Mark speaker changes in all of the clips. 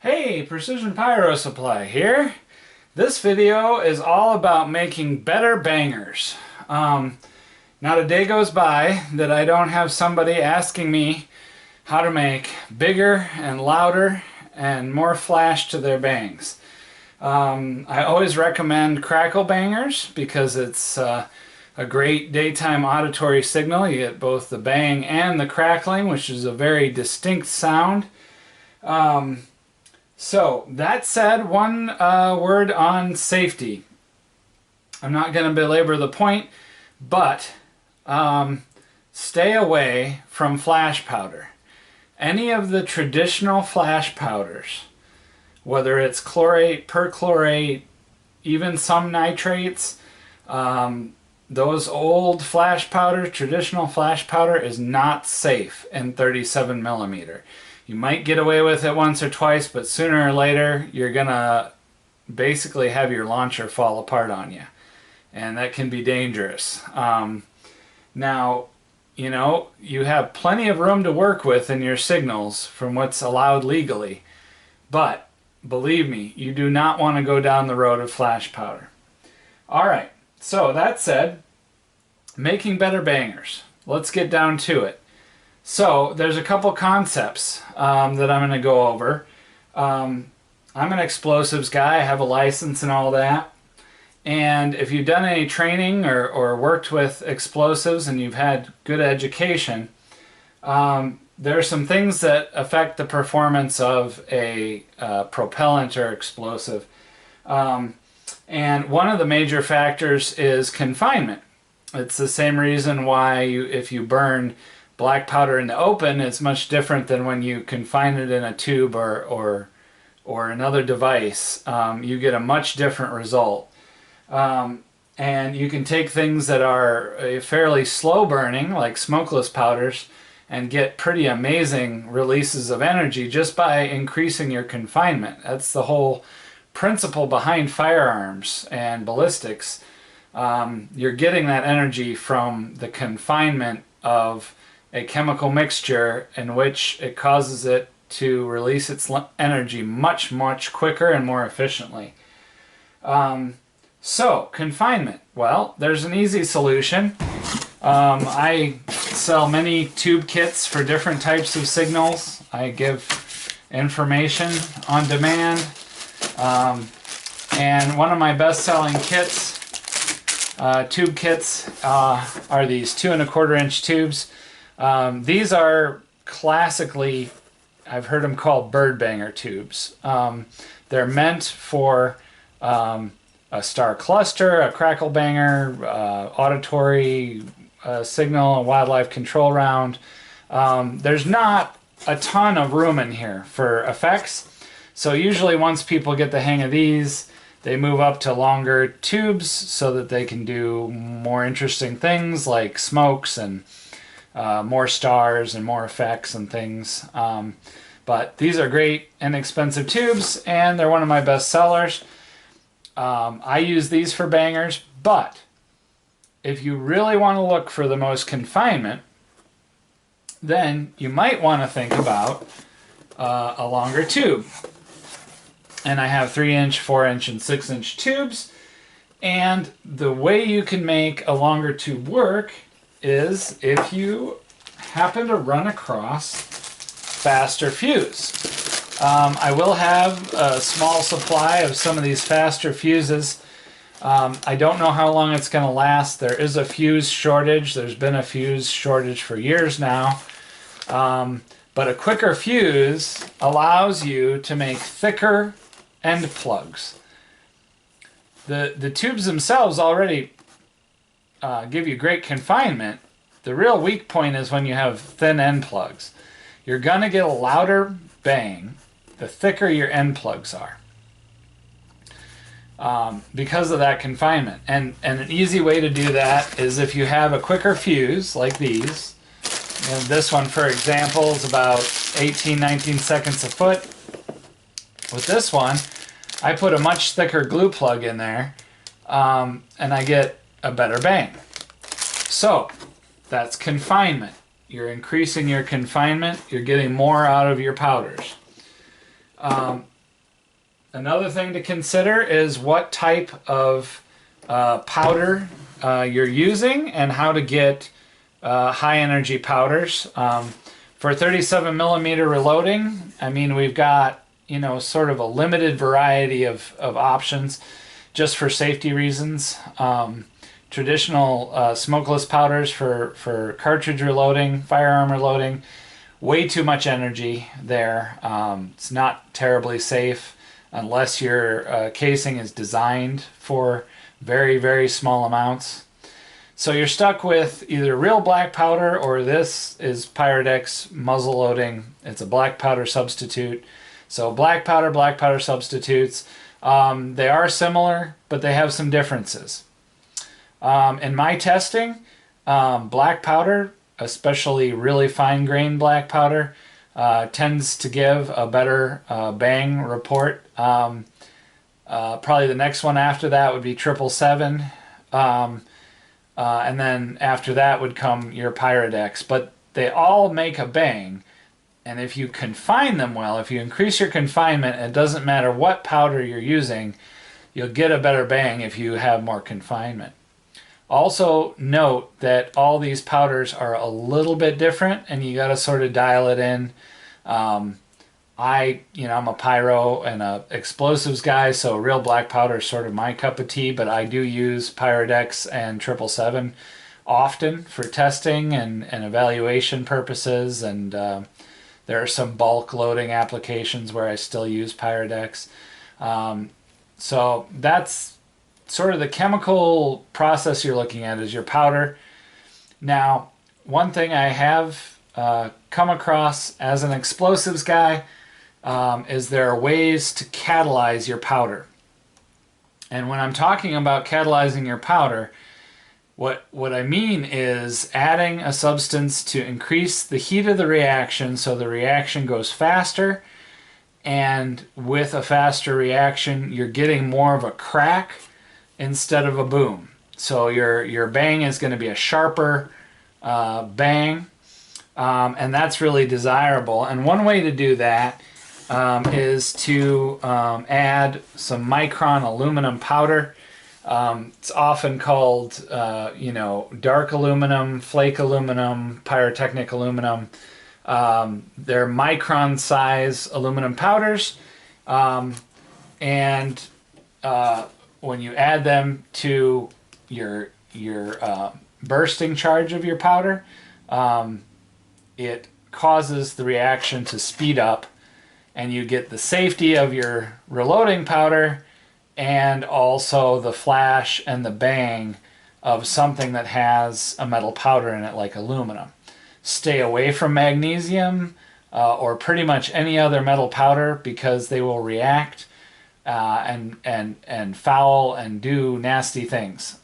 Speaker 1: Hey, Precision Pyro Supply here. This video is all about making better bangers. Not a day goes by that I don't have somebody asking me how to make bigger and louder and more flash to their bangs. I always recommend crackle bangers because it's a great daytime auditory signal. You get both the bang and the crackling, which is a very distinct sound. So, that said, one word on safety. I'm not going to belabor the point, but stay away from flash powder. Any of the traditional flash powders, whether it's chlorate, perchlorate, even some nitrates, those old flash powder, traditional flash powder, is not safe in 37 millimeter. You might get away with it once or twice, but sooner or later you're gonna basically have your launcher fall apart on you, and that can be dangerous. Now, you know, you have plenty of room to work with in your signals from what's allowed legally, but believe me, you do not want to go down the road of flash powder. Alright, so that said, making better bangers. Let's get down to it. So there's a couple concepts that I'm going to go over. I'm an explosives guy. I have a license and all that. And if you've done any training or worked with explosives and you've had good education, there are some things that affect the performance of a propellant or explosive. And one of the major factors is confinement. It's the same reason why if you burn black powder in the open, it's much different than when you confine it in a tube or another device. You get a much different result. And you can take things that are fairly slow burning, like smokeless powders, and get pretty amazing releases of energy just by increasing your confinement. That's the whole principle behind firearms and ballistics. You're getting that energy from the confinement of a chemical mixture in which it causes it to release its energy much, much quicker and more efficiently. So, confinement. Well, there's an easy solution. I sell many tube kits for different types of signals. I give information on demand. And one of my best-selling kits, tube kits, are these 2 1/4 inch tubes. These are classically, I've heard them called bird banger tubes. They're meant for a star cluster, a crackle banger, auditory signal, a wildlife control round. There's not a ton of room in here for effects. So usually once people get the hang of these, they move up to longer tubes so that they can do more interesting things like smokes and more stars and more effects and things. But these are great inexpensive tubes, and they're one of my best sellers. I use these for bangers, but if you really want to look for the most confinement, then you might want to think about a longer tube. And I have 3 inch, 4 inch, and 6 inch tubes. And the way you can make a longer tube work is if you happen to run across faster fuse. I will have a small supply of some of these faster fuses. I don't know how long it's going to last. There is a fuse shortage. There's been a fuse shortage for years now. But a quicker fuse allows you to make thicker end plugs. The tubes themselves already give you great confinement. The real weak point is when you have thin end plugs. You're going to get a louder bang the thicker your end plugs are, because of that confinement. And an easy way to do that is if you have a quicker fuse like these, And this one, for example, is about 18, 19 seconds a foot. With this one, I put a much thicker glue plug in there, and I get a better bang. So that's confinement. You're increasing your confinement. You're getting more out of your powders. Another thing to consider is what type of powder you're using and how to get high energy powders. For 37 millimeter reloading, I mean, we've got, you know, sort of a limited variety of options just for safety reasons. Traditional smokeless powders for cartridge reloading, firearm reloading, way too much energy there. It's not terribly safe unless your casing is designed for very, very small amounts. So you're stuck with either real black powder, or this is Pyrodex muzzle loading. It's a black powder substitute. So black powder substitutes, they are similar, but they have some differences. In my testing, black powder, especially really fine grained black powder, tends to give a better bang report. Probably the next one after that would be 777, and then after that would come your Pyrodex. But they all make a bang, and if you confine them well, if you increase your confinement, it doesn't matter what powder you're using, you'll get a better bang if you have more confinement. Also note that all these powders are a little bit different, and you got to sort of dial it in. I'm a pyro and a explosives guy, so real black powder is sort of my cup of tea, but I do use Pyrodex and 777 often for testing and evaluation purposes, and there are some bulk loading applications where I still use Pyrodex. So that's sort of the chemical process you're looking at, is your powder. Now, one thing I have come across as an explosives guy is there are ways to catalyze your powder. And when I'm talking about catalyzing your powder, what I mean is adding a substance to increase the heat of the reaction so the reaction goes faster, and with a faster reaction you're getting more of a crack instead of a boom. So your bang is going to be a sharper bang, and that's really desirable. And one way to do that is to add some Micron aluminum powder. It's often called dark aluminum, flake aluminum, pyrotechnic aluminum. They're Micron size aluminum powders, and when you add them to your bursting charge of your powder, it causes the reaction to speed up, and you get the safety of your reloading powder and also the flash and the bang of something that has a metal powder in it, like aluminum. Stay away from magnesium or pretty much any other metal powder, because they will react and foul and do nasty things.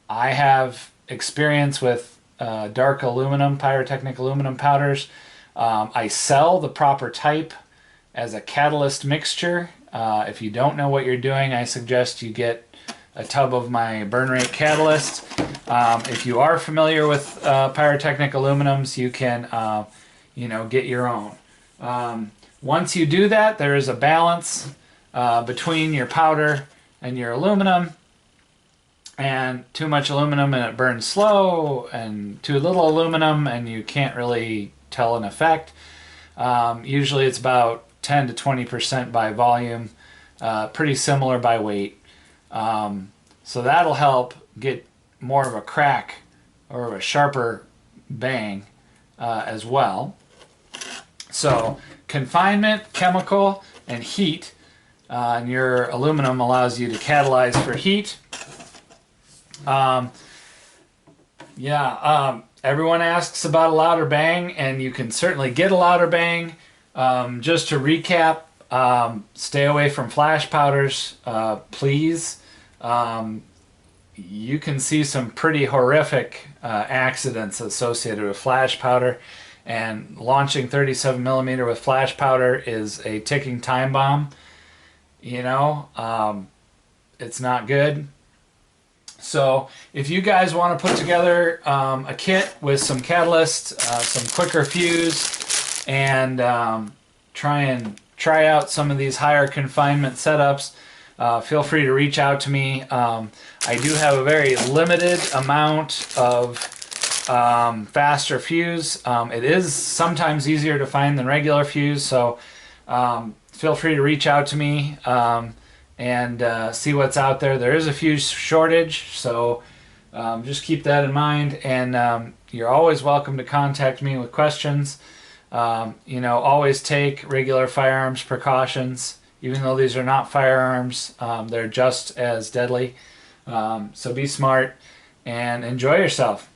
Speaker 1: I have experience with dark aluminum, pyrotechnic aluminum powders. I sell the proper type as a catalyst mixture. If you don't know what you're doing, I suggest you get a tub of my burn rate catalyst. If you are familiar with pyrotechnic aluminums, you can get your own. Once you do that, there is a balance between your powder and your aluminum, and too much aluminum and it burns slow, and too little aluminum and you can't really tell an effect. Usually it's about 10 to 20% by volume, pretty similar by weight. So that'll help get more of a crack or of a sharper bang as well. So confinement, chemical, and heat. And your aluminum allows you to catalyze for heat. Everyone asks about a louder bang, and you can certainly get a louder bang. Just to recap, stay away from flash powders, please. you can see some pretty horrific accidents associated with flash powder, and launching 37 millimeter with flash powder is a ticking time bomb. You know, it's not good. So if you guys want to put together a kit with some catalyst, some quicker fuse, and try out some of these higher confinement setups, feel free to reach out to me. I do have a very limited amount of faster fuse. It is sometimes easier to find than regular fuse, so feel free to reach out to me and see what's out there. There is a fuse shortage, so just keep that in mind, and you're always welcome to contact me with questions. You know, always take regular firearms precautions. Even though these are not firearms, they're just as deadly. So be smart and enjoy yourself.